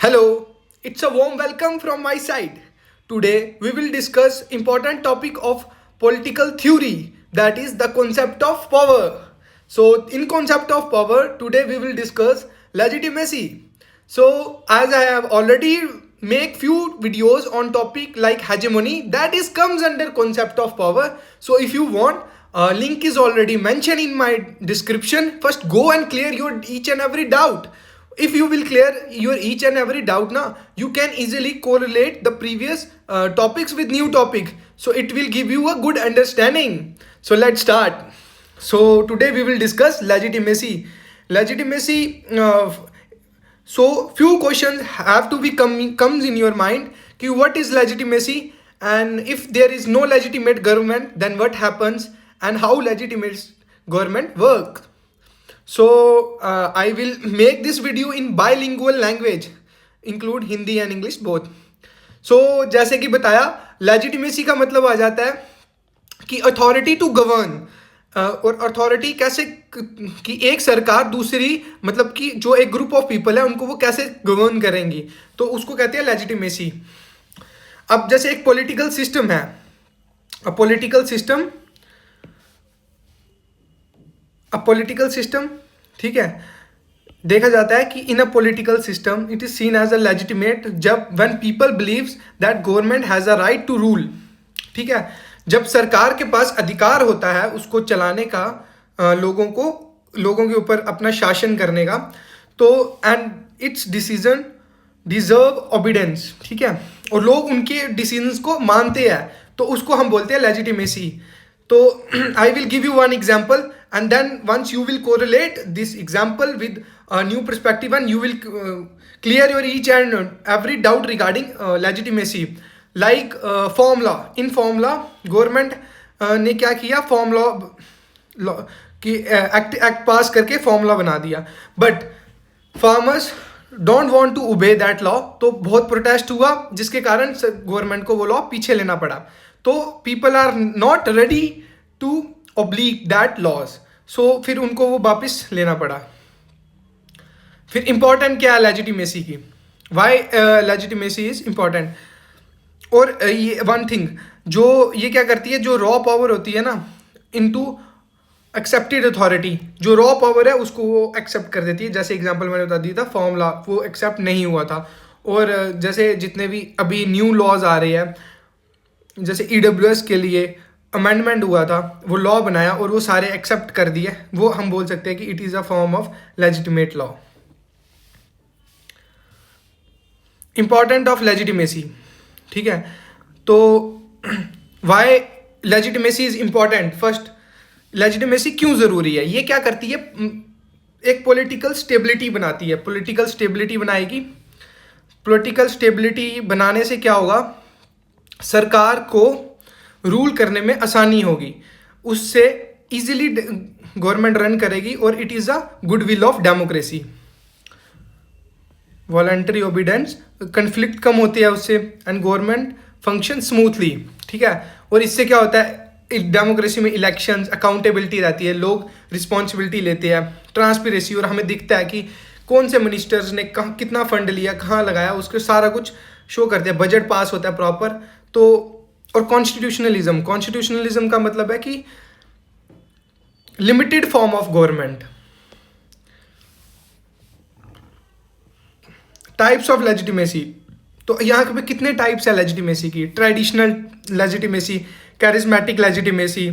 Hello, it's a warm welcome from my side. Today we will discuss important topic of political theory, that is the concept of power. So in concept of power today we will discuss legitimacy. So as I have already make few videos on topic like hegemony, that is comes under concept of power. So if you want, link is already mentioned in my description. First go and clear your each and every doubt. If you will clear your each and every doubt now, you can easily correlate the previous topics with new topic, so it will give you a good understanding. So let's start. So today we will discuss legitimacy. So few questions have to be comes in your mind कि what is legitimacy, and if there is no legitimate government then what happens, and how legitimate government work. So I will make this video in bilingual language, include Hindi and English both. So जैसे कि बताया, legitimacy का मतलब आ जाता है कि authority to govern, और authority कैसे कि एक सरकार दूसरी, मतलब कि जो एक ग्रुप ऑफ पीपल है उनको वो कैसे गवर्न करेंगी, तो उसको कहते हैं लेजिटिमेसी. अब जैसे एक पॉलिटिकल सिस्टम है, अ पॉलिटिकल सिस्टम, ठीक है, देखा जाता है कि in a political system it is seen as a legitimate जब when people believes that government has a right to rule. ठीक है, जब सरकार के पास अधिकार होता है उसको चलाने का, लोगों के ऊपर अपना शासन करने का, तो एंड इट्स डिसीजन डिजर्व ओबीडेंस. ठीक है, और लोग उनके डिसीजंस को मानते हैं, तो उसको हम बोलते हैं लेजिटिमेसी. तो I will give you one example, and then once you will correlate this example with a new perspective, and you will clear your each and every doubt regarding legitimacy. Like formula, in formula government ने क्या किया, formula की act पास करके formula बना दिया, but farmers don't want to obey that law, तो बहुत protest हुआ जिसके कारण गवर्नमेंट को वो लॉ पीछे लेना पड़ा. तो people are not ready to oblique that laws, so फिर उनको वो वापस लेना पड़ा. फिर इंपॉर्टेंट क्या है लेजिटिमेसी की, वाई लेजिटिमेसी इज इम्पॉर्टेंट. और ये वन थिंग जो ये क्या करती है, जो रॉ पावर होती है ना, इनटू एक्सेप्टेड अथॉरिटी, जो रॉ पावर है उसको वो एक्सेप्ट कर देती है. जैसे एग्जांपल मैंने बता दिया था, फॉर्मूला वो एक्सेप्ट नहीं हुआ था. और जैसे जितने भी अभी न्यू लॉज आ रहे हैं, जैसे EWS के लिए अमेंडमेंट हुआ था, वो लॉ बनाया और वो सारे एक्सेप्ट कर दिए, वो हम बोल सकते हैं कि it is a form of legitimate law. Important of legitimacy, ठीक है, तो why legitimacy is important. First, legitimacy क्यों ज़रूरी है, ये क्या करती है, एक पॉलिटिकल स्टेबिलिटी बनाती है. पॉलिटिकल स्टेबिलिटी बनाएगी. पॉलिटिकल स्टेबिलिटी बनाने से क्या होगा, सरकार को रूल करने में आसानी होगी, उससे इजीली गवर्नमेंट रन करेगी, और it is a good will of democracy. Voluntary obedience, conflict कम होती है उससे, एंड गवर्नमेंट फंक्शन स्मूथली. ठीक है, और इससे क्या होता है, डेमोक्रेसी में इलेक्शंस, अकाउंटेबिलिटी रहती है, लोग रिस्पॉन्सिबिलिटी लेते हैं, ट्रांसपेरेंसी, और हमें दिखता है कि कौन से मिनिस्टर्स ने कहाँ कितना फंड लिया, कहाँ लगाया, उसके सारा कुछ शो करते हैं. बजट पास होता है प्रॉपर. तो और कॉन्स्टिट्यूशनलिज्म का मतलब है कि limited form of government. Types of legitimacy, तो यहाँ पे कितने टाइप्स है लेजिटिमेसी की. Traditional legitimacy, charismatic legitimacy,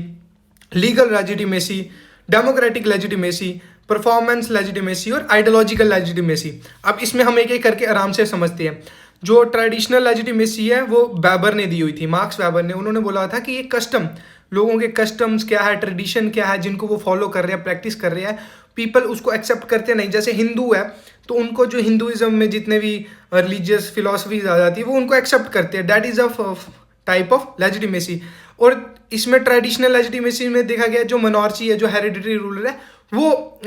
legal legitimacy, democratic legitimacy, performance legitimacy, और आइडियोलॉजिकल लेजिटिमेसी. अब इसमें हम एक एक करके आराम से समझते हैं. जो ट्रेडिशनल लेजिटिमेसी है वो वेबर ने दी हुई थी, मार्क्स वेबर ने. उन्होंने बोला था कि ये कस्टम, लोगों के कस्टम्स क्या है, ट्रेडिशन क्या है, जिनको वो फॉलो कर रहे हैं, प्रैक्टिस कर रहे हैं, पीपल उसको एक्सेप्ट करते नहीं. जैसे हिंदू है तो उनको जो हिंदुइज्म में जितने भी रिलीजियस फिलोसफीज आ जाती है वो उनको एक्सेप्ट करते हैं. That is a type of legitimacy. और इसमें ट्रेडिशनल लेजिटिमेसी में देखा गया, जो मोनार्ची है, जो हेरिडिटरी रूलर है, वो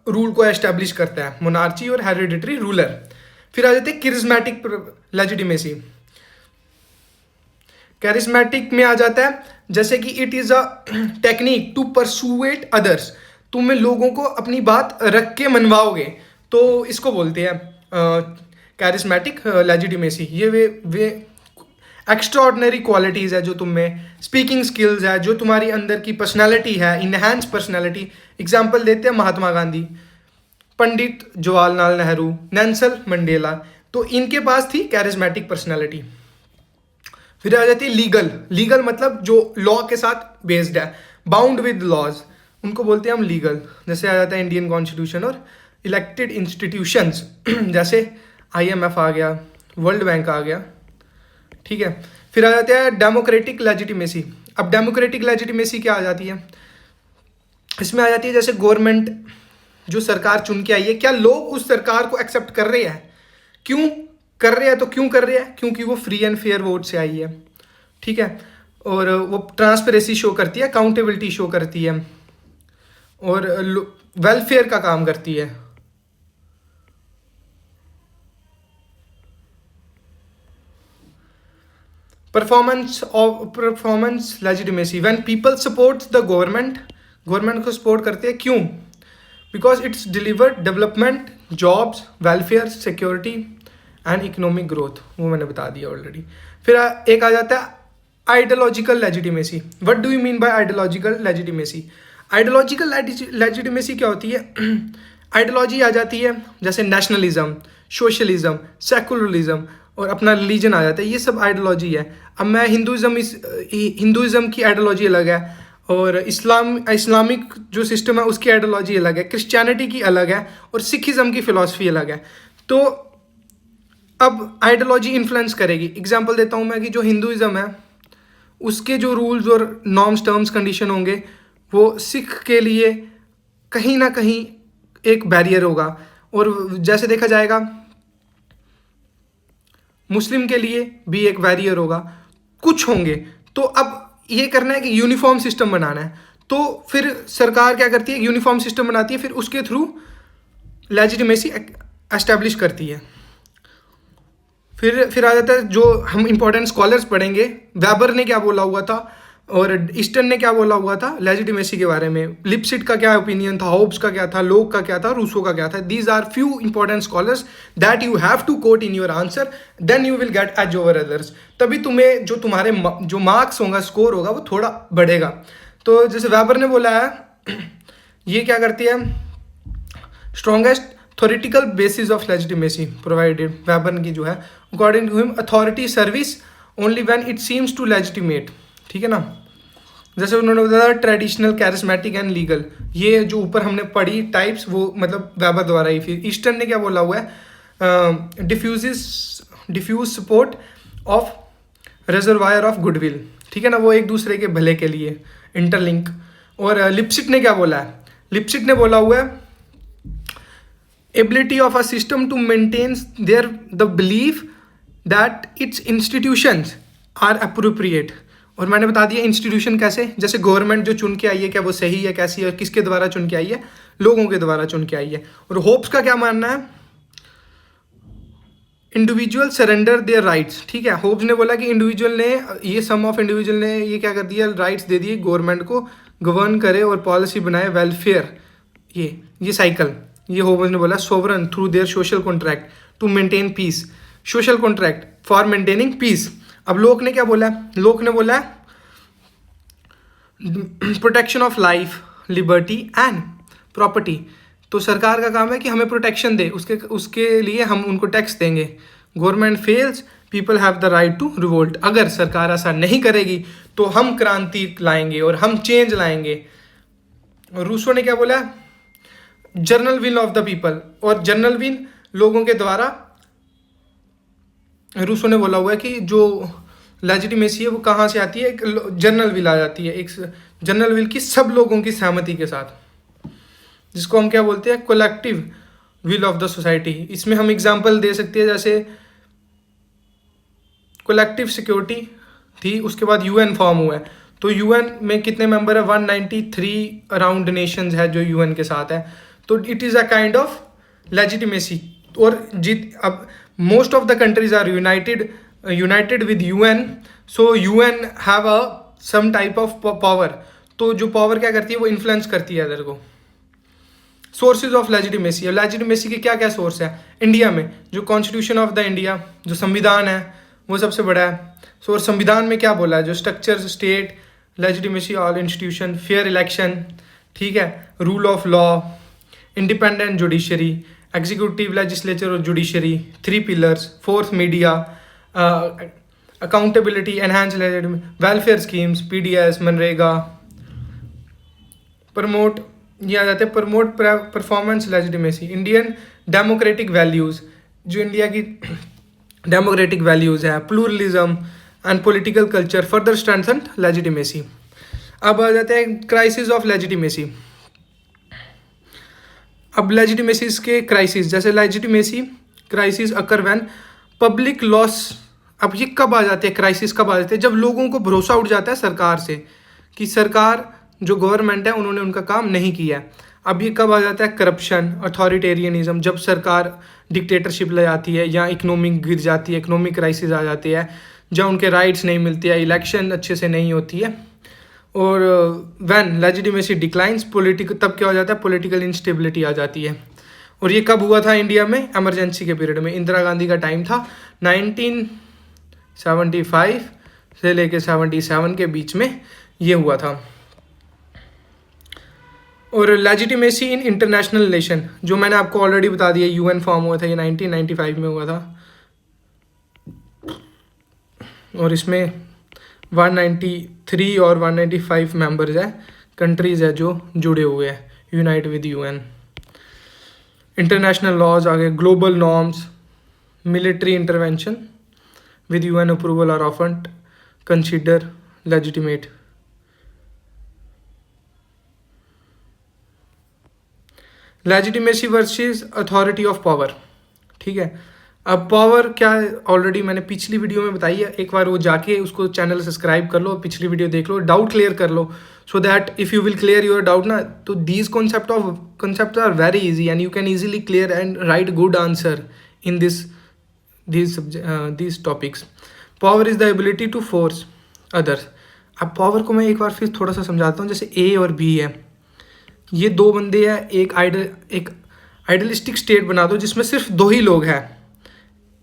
रूल को एस्टेब्लिश करता है, मोनार्ची और हेरिडिटरी रूलर. फिर आ जाते हैं किरिज्मेटिक लेजिटिमेसी. कैरिज्मेटिक में आ जाता है जैसे कि it is a technique to persuade others, तुम्हें लोगों को अपनी बात रख के मनवाओगे, तो इसको बोलते हैं कैरिस्मेटिक लेजिटिमेसी। ये वे एक्स्ट्रा ऑर्डिनरी क्वालिटीज़ है जो तुम में, स्पीकिंग स्किल्स है, जो तुम्हारी अंदर की पर्सनैलिटी है, इनहेंस पर्सनैलिटी। एग्जाम्पल देते हैं महात्मा गांधी, पंडित जवाहरलाल नेहरू, नेल्सन मंडेला, तो इनके पास थी कैरिस्मेटिक पर्सनैलिटी। फिर आ जाती है लीगल। लीगल मतलब जो लॉ के साथ बेस्ड है, बाउंड विद लॉज, उनको बोलते हैं हम लीगल। जैसे आ जाता है इंडियन कॉन्स्टिट्यूशन और इलेक्टेड इंस्टीट्यूशंस जैसे IMF आ गया, वर्ल्ड बैंक आ गया, ठीक है। फिर आ जाता है डेमोक्रेटिक लेजिटिमेसी। अब डेमोक्रेटिक लेजिटिमेसी क्या आ जाती है, इसमें आ जाती है जैसे गवर्नमेंट जो सरकार चुन के आई है, क्या लोग उस सरकार को एक्सेप्ट कर रहे हैं, क्यों कर रहे हैं, तो क्यों कर रहे हैं, क्योंकि वो फ्री एंड फेयर वोट से आई है, ठीक है। और वो ट्रांसपेरेंसी शो करती है, अकाउंटेबिलिटी शो करती है, और वेलफेयर का काम करती है। Performance legitimacy, when people support the government, government को सपोर्ट करते हैं, क्यों, because it's delivered development, jobs, welfare, security and economic growth, वो मैंने बता दिया ऑलरेडी। फिर एक आ जाता है ideological legitimacy. What do you mean by ideological legitimacy? Ideological legitimacy क्या होती है? आइडियोलॉजी आ जाती है जैसे नेशनलिज्म, सोशलिज्म, सेकुलरिज्म, और अपना रिलीजन आ जाता है, ये सब आइडियोलॉजी है। अब मैं हिंदुइज्म की आइडियोलॉजी अलग है, और इस्लामिक जो सिस्टम है उसकी आइडियोलॉजी अलग है, क्रिश्चियनिटी की अलग है, और सिखिज्म की फ़िलासफ़ी अलग है। तो अब आइडियोलॉजी इन्फ्लुएंस करेगी। एग्जांपल देता हूँ मैं कि जो हिंदुइज्म है उसके जो रूल्स और नॉर्म्स, टर्म्स, कंडीशन होंगे, वो सिख के लिए कहीं ना कहीं एक बैरियर होगा, और जैसे देखा जाएगा मुस्लिम के लिए भी एक बैरियर होगा, कुछ होंगे। तो अब ये करना है कि यूनिफॉर्म सिस्टम बनाना है, तो फिर सरकार क्या करती है, यूनिफॉर्म सिस्टम बनाती है, फिर उसके थ्रू लेजिटिमेसी एस्टेब्लिश करती है। फिर आ जाता है जो हम इंपॉर्टेंट स्कॉलर्स पढ़ेंगे, वेबर ने क्या बोला हुआ था और ईस्टर्न ने क्या बोला हुआ था लेजिटिमेसी के बारे में, लिप्सिट का क्या ओपिनियन था, होब्स का क्या था, लोक का क्या था, रूसो का क्या था। These are few important scholars that you have to quote in your answer, then you will get edge over others. तभी तुम्हें जो तुम्हारे जो मार्क्स होगा, स्कोर होगा, वो थोड़ा बढ़ेगा। तो जैसे वेबर ने बोला है, ये क्या करती है, strongest theoretical basis of legitimacy provided, Weber की जो है, according to him authority service only when it seems to legitimate, ठीक है ना। जैसे उन्होंने बताया ट्रेडिशनल, कैरिस्मेटिक एंड लीगल, ये जो ऊपर हमने पढ़ी टाइप्स, वो मतलब वेबर द्वारा ही। फिर ईस्टर्न ने क्या बोला हुआ है, diffuse support of reservoir of goodwill, ठीक है ना, वो एक दूसरे के भले के लिए इंटरलिंक। और लिप्सिट ने क्या बोला है, लिप्सिट ने बोला हुआ है ability of a system to maintain their the belief that its institutions are appropriate. और मैंने बता दिया इंस्टीट्यूशन कैसे, जैसे गवर्नमेंट जो चुन के आई है, क्या वो सही है, कैसी है, किसके द्वारा चुन के आई है, लोगों के द्वारा चुन के आई है। और होप्स का क्या मानना है, इंडिविजुअल सरेंडर देयर राइट्स, ठीक है। होप्स ने बोला कि इंडिविजुअल ने, ये सम ऑफ इंडिविजुअल ने ये क्या कर दिया, राइट्स दे दिए गवर्नमेंट को, गवर्न करे और पॉलिसी बनाए, वेलफेयर, ये साइकिल, ये होप्स ने बोला। Sovereign through their social contract to maintain peace, social contract for maintaining peace. अब लोक ने क्या बोला, लोक ने बोला protection of life, liberty and property. तो सरकार का काम है कि हमें प्रोटेक्शन दे, उसके लिए हम उनको टैक्स देंगे। Government fails, people have the right to revolt. अगर सरकार ऐसा नहीं करेगी तो हम क्रांति लाएंगे और हम चेंज लाएंगे। और रूसो ने क्या बोला, general will of the people, और जनरल विल लोगों के द्वारा। रूसो ने बोला हुआ है कि जो लेजिटिमेसी है वो कहाँ से आती है, एक जनरल विल आ जाती है, एक जनरल विल की सब लोगों की सहमति के साथ, जिसको हम क्या बोलते हैं, collective will of the society. इसमें हम एग्जांपल दे सकते हैं, जैसे कलेक्टिव सिक्योरिटी थी, उसके बाद यूएन फॉर्म हुआ है, तो यूएन में कितने मेंबर है, 193 अराउंड नेशंस है जो यूएन के साथ है। तो it is a kind of legitimacy. और अब most of the countries are united with UN, so UN have a some type of power. तो जो पावर क्या करती है, वो इन्फ्लुएंस करती है अदर को। सोर्सेज ऑफ लेजिटिमेसी, और लेजिटिमेसी के क्या क्या सोर्स है इंडिया में? जो कॉन्स्टिट्यूशन ऑफ द इंडिया, जो संविधान है वो सबसे बड़ा है सोर्स। संविधान में क्या बोला है? जो structure state, legitimacy all institution, fair election, ठीक है, rule of law, independent judiciary, executive, legislature और judiciary, 3 pillars, 4th media, accountability, enhance welfare schemes, PDS, मनरेगा, प्रमोट, ये आ जाते हैं promote performance legitimacy, Indian democratic values, जो इंडिया की डेमोक्रेटिक वैल्यूज़ है, pluralism and political culture further strengthen legitimacy. अब आ जाते हैं क्राइसिस ऑफ लेजिटिमेसी। अब लेजिटिमेसीज के क्राइसिस, जैसे legitimacy crisis occur when public loss. अब ये कब आ जाते हैं क्राइसिस, कब आ जाते हैं? जब लोगों को भरोसा उठ जाता है सरकार से कि सरकार जो गवर्नमेंट है उन्होंने उनका काम नहीं किया है। अब ये कब आ जाता है? करप्शन, अथॉरिटेरियनिज्म, जब सरकार डिक्टेटरशिप ले जाती है या इकोनॉमिक गिर जाती है, इकोनॉमिक क्राइसिस आ जाती है, जब उनके राइट्स नहीं मिलती है, इलेक्शन अच्छे से नहीं होती है, और व्हेन लेजिटिमेसी डिक्लाइंस पॉलिटिकल, तब क्या हो जाता है? पॉलिटिकल इंस्टेबिलिटी आ जाती है। और ये कब हुआ था इंडिया में? इमरजेंसी के पीरियड में, इंदिरा गांधी का टाइम था, 1975 से लेके 77 के बीच में ये हुआ था। और लेजिटिमेसी इन इंटरनेशनल रिलेशन, जो मैंने आपको ऑलरेडी बता दिया, यूएन फॉर्म हुआ था, ये 1995 में हुआ था, और इसमें 193 और 195 मेंबर्स है, कंट्रीज़ है जो जुड़े हुए हैं unite with UN. International laws आ गए, global norms, military intervention with UN approval are often consider legitimate. Legitimacy versus authority of power, ठीक है। अब पावर क्या है, ऑलरेडी मैंने पिछली वीडियो में बताई है, एक बार वो जाके उसको चैनल सब्सक्राइब कर लो, पिछली वीडियो देख लो, डाउट क्लियर कर लो, so that if you will clear your doubt ना, तो these concepts are very easy and you can easily clear and write good answer in these topics. Power is the ability to force others. अब power को मैं एक बार फिर थोड़ा सा समझाता हूँ। जैसे ए और बी है, ये 2 बंदे हैं, एक आइडलिस्टिक स्टेट बना दो जिसमें सिर्फ 2 ही लोग हैं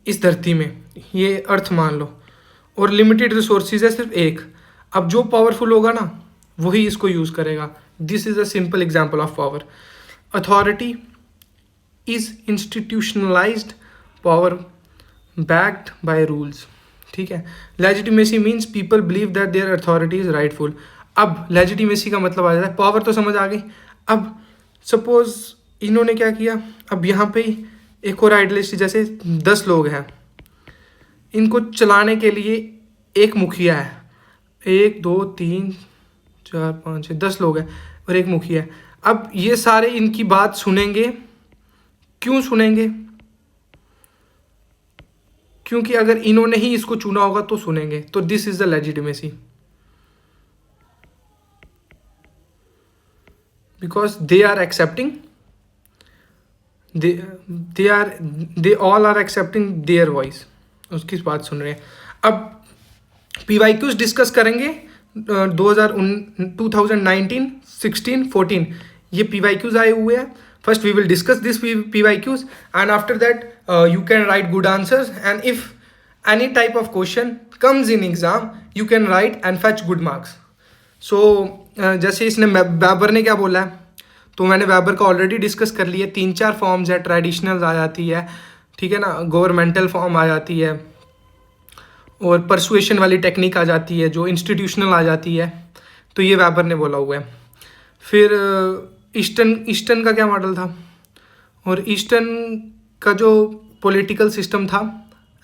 इस धरती में, ये अर्थ मान लो, और लिमिटेड रिसोर्सेज है सिर्फ एक। अब जो पावरफुल होगा ना वही इसको यूज़ करेगा। This is a simple example of power. Authority is institutionalised power backed by rules, ठीक है। Legitimacy means people believe that there authority is rightful. अब लेजिटिमेसी का मतलब आ जाता है, पावर तो समझ आ गई। अब सपोज इन्होंने क्या किया, अब यहाँ पे एक और आइडलिस्ट, जैसे 10 लोग हैं, इनको चलाने के लिए एक मुखिया है, 1 2 3 4 5 6 10 लोग हैं और एक मुखिया है। अब ये सारे इनकी बात सुनेंगे, क्यों सुनेंगे? क्योंकि अगर इन्होंने ही इसको चुना होगा तो सुनेंगे। तो this is the legitimacy, because they are accepting, they all are accepting their voice, उसकी बात सुन रहे हैं। अब PYQs डिस्कस करेंगे 2019, 16, 14 ये PYQs आए हुए हैं। First we will discuss this PYQs and after that you can write good answers, and if any type of question comes in exam you can write and fetch good marks. So जैसे इसने बैबर ने क्या बोला है, तो मैंने weber का already discuss कर लिया। 3-4 फॉर्म्स है, ट्रेडिशनल आ जाती है, ठीक है ना, गवर्नमेंटल फॉर्म आ जाती है, और परसुएशन वाली टेक्निक आ जाती है, जो इंस्टीट्यूशनल आ जाती है। तो ये वेबर ने बोला हुआ है। फिर ईस्टर्न का क्या मॉडल था, और ईस्टर्न का जो पॉलिटिकल सिस्टम था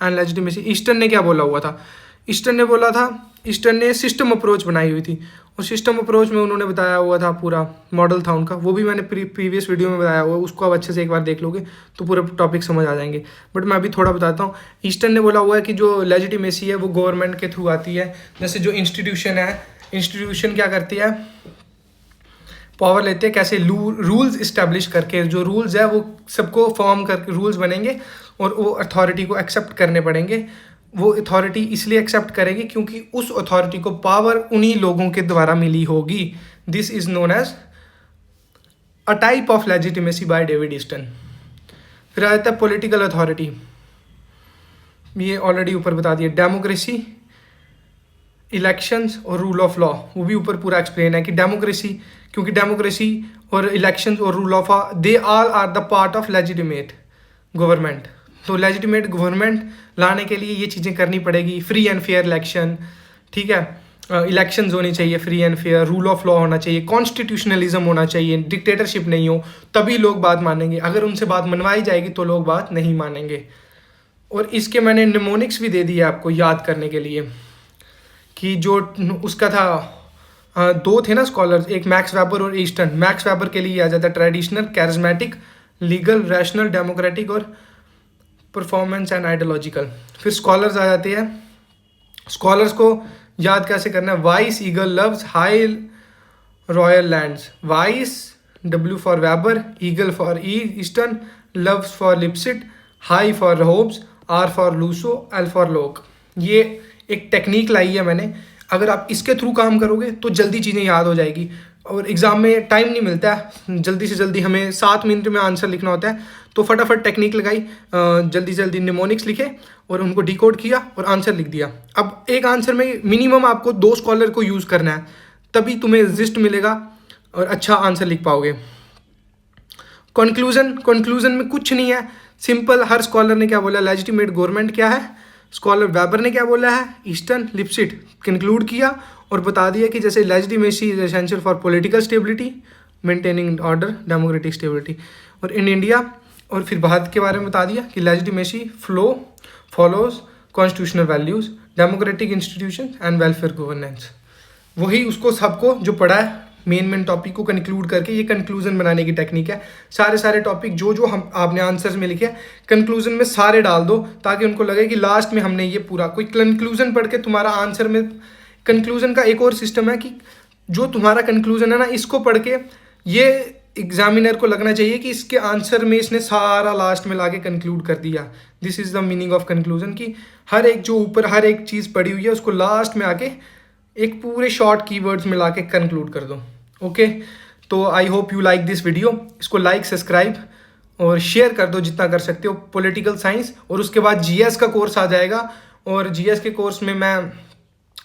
एंड लेजिटिमेसी, ईस्टर्न ने क्या बोला हुआ था? ईस्टर्न ने बोला था, ईस्टर्न ने सिस्टम अप्रोच बनाई हुई थी, और सिस्टम अप्रोच में उन्होंने बताया हुआ था, पूरा मॉडल था उनका, वो भी मैंने प्रीवियस वीडियो में बताया हुआ है, उसको आप अच्छे से एक बार देख लोगे तो पूरा टॉपिक समझ आ जाएंगे। बट मैं अभी थोड़ा बताता हूँ। ईस्टर्न ने बोला हुआ है कि जो लेजिटिमेसी है वो गवर्नमेंट के थ्रू आती है। जैसे जो इंस्टीट्यूशन है, इंस्टीट्यूशन क्या करती है, पावर लेते हैं कैसे, रूल्स इस्टेब्लिश करके, जो रूल्स है वो सबको फॉर्म करके रूल्स बनेंगे और वो अथॉरिटी को एक्सेप्ट करने पड़ेंगे। वो अथॉरिटी इसलिए एक्सेप्ट करेगी क्योंकि उस अथॉरिटी को पावर उन्हीं लोगों के द्वारा मिली होगी। This is known as a type of legitimacy by David Easton. फिर आ जाता है पॉलिटिकल अथॉरिटी, ये ऑलरेडी ऊपर बता दिया। डेमोक्रेसी, इलेक्शंस और रूल ऑफ लॉ, वो भी ऊपर पूरा एक्सप्लेन है कि डेमोक्रेसी, क्योंकि डेमोक्रेसी और इलेक्शंस और rule of law they all are the part of legitimate government. तो लेजिटिमेट गवर्नमेंट लाने के लिए ये चीज़ें करनी पड़ेगी। फ्री एंड फेयर इलेक्शन, ठीक है, इलेक्शंस होनी चाहिए free and fair, rule of law होना चाहिए, कॉन्स्टिट्यूशनलिज्म होना चाहिए, डिक्टेटरशिप नहीं हो, तभी लोग बात मानेंगे। अगर उनसे बात मनवाई जाएगी तो लोग बात नहीं मानेंगे। और इसके मैंने निमोनिक्स भी दे दिए आपको याद करने के लिए, कि जो उसका था दो थे ना स्कॉलर्स, एक मैक्स वेबर और ईस्टन। मैक्स वेबर के लिए आ जाता है traditional, charismatic, legal, rational, democratic और परफॉर्मेंस एंड आइडियोलॉजिकल। फिर स्कॉलर्स आ जाते हैं। स्कॉलर्स को याद कैसे करना है? Wise eagle loves high royal lands. Wise, W for Weber, eagle for Easton, loves for Lipset, high for Hobbes, R for Rousseau, L for Locke. ये एक टेक्निक लाई है मैंने, अगर आप इसके थ्रू काम करोगे तो जल्दी चीज़ें याद हो जाएगी। और एग्ज़ाम में टाइम नहीं मिलता है, जल्दी से जल्दी हमें 7 मिनट में आंसर लिखना होता है, तो फटाफट टेक्निक लगाई, जल्दी जल्दी निमोनिक्स लिखे और उनको डिकोड किया और आंसर लिख दिया। अब एक आंसर में मिनिमम आपको 2 स्कॉलर को यूज़ करना है, तभी तुम्हें रिजिस्ट मिलेगा और अच्छा आंसर लिख पाओगे। कंक्लूजन में कुछ नहीं है, सिंपल। हर स्कॉलर ने क्या बोला, लेजिटिमेट गवर्नमेंट क्या है। स्कॉलर वेबर ने क्या बोला है, ईस्टन, लिप्सिट, कंक्लूड किया और बता दिया कि जैसे legitimacy is essential for political stability, maintaining order, democratic stability. और इन इंडिया, और फिर भारत के बारे में बता दिया कि legitimacy follows constitutional values, democratic institution and welfare governance. वही उसको सबको जो पढ़ा है मेन टॉपिक को कंक्लूड करके ये कंक्लूजन बनाने की टेक्निक है। सारे टॉपिक जो हम आपने आंसर्स में लिखे कंक्लूजन में सारे डाल दो, ताकि उनको लगे कि लास्ट में हमने ये पूरा कोई कंक्लूजन पढ़ के तुम्हारा आंसर में। कंक्लूजन का एक और सिस्टम है कि जो तुम्हारा कंक्लूजन है ना, इसको पढ़ के ये एग्जामिनर को लगना चाहिए कि इसके आंसर में इसने सारा लास्ट में लाके कंक्लूड कर दिया। This is the meaning of conclusion, कि हर एक जो ऊपर हर एक चीज़ पड़ी हुई है उसको लास्ट में आके एक पूरे शॉर्ट कीवर्ड्स में लाके कंक्लूड कर दो। ओके, तो I hope you like this video. इसको लाइक, सब्सक्राइब और शेयर कर दो जितना कर सकते हो। पॉलिटिकल साइंस और उसके बाद जीएस का कोर्स आ जाएगा, और जीएस के कोर्स में मैं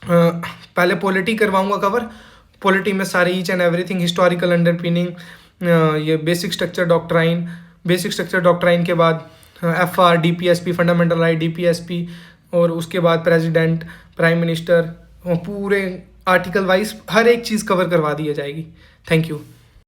पहले पॉलिटी करवाऊंगा कवर। पॉलिटी में सारी each and everything, historical underpinning, ये बेसिक स्ट्रक्चर डॉक्ट्राइन के बाद FR, DPSP, fundamental right, DPSP, और उसके बाद प्रेसिडेंट, प्राइम मिनिस्टर, पूरे आर्टिकल वाइज हर एक चीज़ कवर करवा दी जाएगी। Thank you.